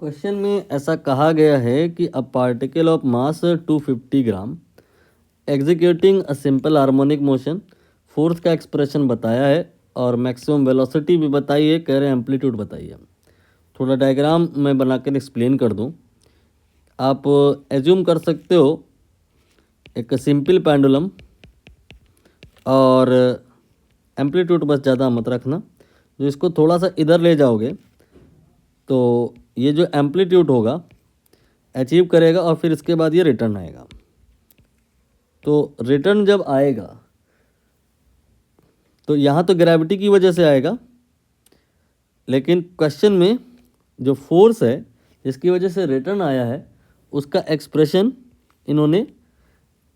Question में ऐसा कहा गया है कि a particle of mass 250 gram executing a simple harmonic motion, force का एक्सप्रेशन बताया है और मैक्सिमम वेलोसिटी भी बताई है, कह रहे हैं एम्पलीट्यूड बताइए। थोड़ा डायग्राम मैं बनाकर एक्सप्लेन कर दूं। आप एज्यूम कर सकते हो एक सिंपल पेंडुलम, और एम्पलीट्यूड बस ज़्यादा मत रखना। जो इसको थोड़ा सा इधर ले जाओगे तो ये जो एम्पलीट्यूड होगा अचीव करेगा और फिर इसके बाद ये रिटर्न आएगा। तो रिटर्न जब आएगा तो यहाँ तो ग्रेविटी की वजह से आएगा, लेकिन क्वेश्चन में जो फोर्स है जिसकी वजह से रिटर्न आया है उसका एक्सप्रेशन इन्होंने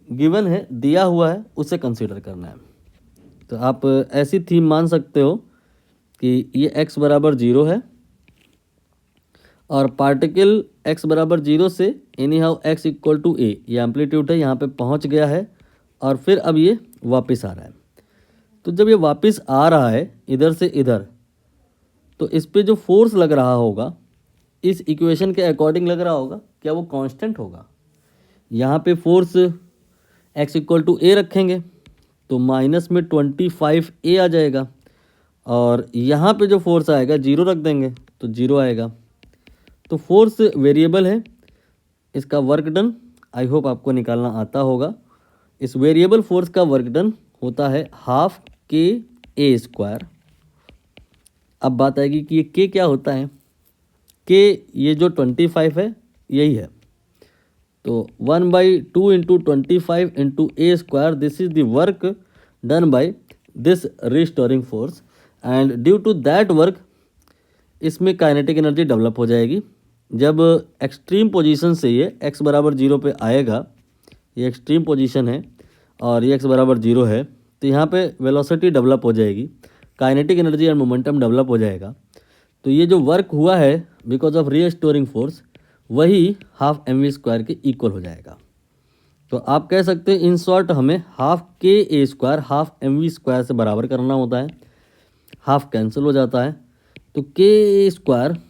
गिवन है, दिया हुआ है, उसे कंसीडर करना है। तो आप ऐसी थीम मान सकते हो कि ये x बराबर 0 है और पार्टिकल x बराबर 0 से anyhow x equal to a, ये एम्पलीट्यूड है, यहाँ पे पहुँच गया है और फिर अब ये वापस आ रहा है। तो जब ये वापस आ रहा है इधर से इधर, तो इस पे जो फोर्स लग रहा होगा इस इक्वेशन के अकॉर्डिंग लग रहा होगा, क्या वो कांस्टेंट होगा? यहाँ पे फोर्स x इक्वल टू ए रखेंगे तो माइनस में 25 a आ जाएगा, और यहाँ पे जो फोर्स आएगा 0 रख देंगे तो 0 आएगा। तो फोर्स वेरिएबल है, इसका वर्क डन आई होप आपको निकालना आता होगा। इस वेरिएबल फोर्स का वर्क डन होता है हाफ के ए स्क्वायर। अब बात आएगी कि ये के क्या होता है। के ये जो 25 है यही है, तो 1/2 into 25 into A square, this is the work done by this restoring force, and due to that work इसमें काइनेटिक एनर्जी डेवलप हो जाएगी। जब एक्सट्रीम पोजीशन से ये x बराबर 0 पे आएगा, ये एक्सट्रीम पोजीशन है और ये x बराबर 0 है, तो यहाँ पे वेलोसिटी डेवलप हो जाएगी, kinetic energy and momentum develop हो जाएगा। तो ये जो वर्क हुआ है बिकॉज ऑफ रीस्टोरिंग फोर्स वही हाफ mv² के इक्वल हो जाएगा। तो आप कह सकते हैं इन शॉर्ट हमें हाफ के ए स्क्वायर हाफ mv² से बराबर करना होता है। हाफ कैंसिल हो जाता है तो के ए स्क्वायर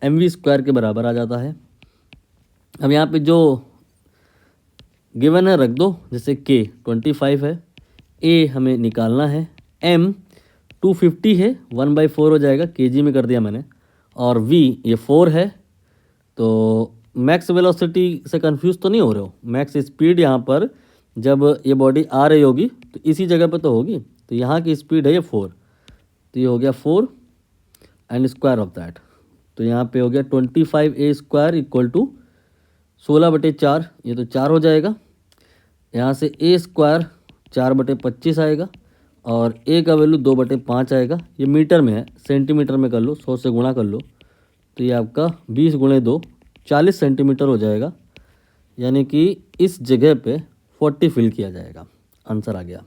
mv² के बराबर आ जाता है। अब यहाँ पे जो गिवन है रख दो, जैसे के 25 है, ए हमें निकालना है, m 250 है, 1/4 हो जाएगा, kg में कर दिया मैंने, और v ये 4 है। तो मैक्स वेलोसिटी से कंफ्यूज तो नहीं हो रहे हो? मैक्स स्पीड यहाँ पर जब ये बॉडी आ रही होगी तो इसी जगह पे तो होगी, तो यहाँ की स्पीड है ये 4, तो ये हो गया 4 एंड स्क्वायर ऑफ दैट, तो यहाँ पे हो गया 25a² इक्वल टू 16/4, ये तो 4 हो जाएगा। यहाँ से a² 4/25 आएगा और a का वैल्यू 2/5 आएगा। ये मीटर में है, सेंटीमीटर में कर लो, 100 से गुणा कर लो, तो ये आपका 20 × 2 40 सेंटीमीटर हो जाएगा, यानी कि इस जगह पे 40 फिल किया जाएगा। आंसर आ गया।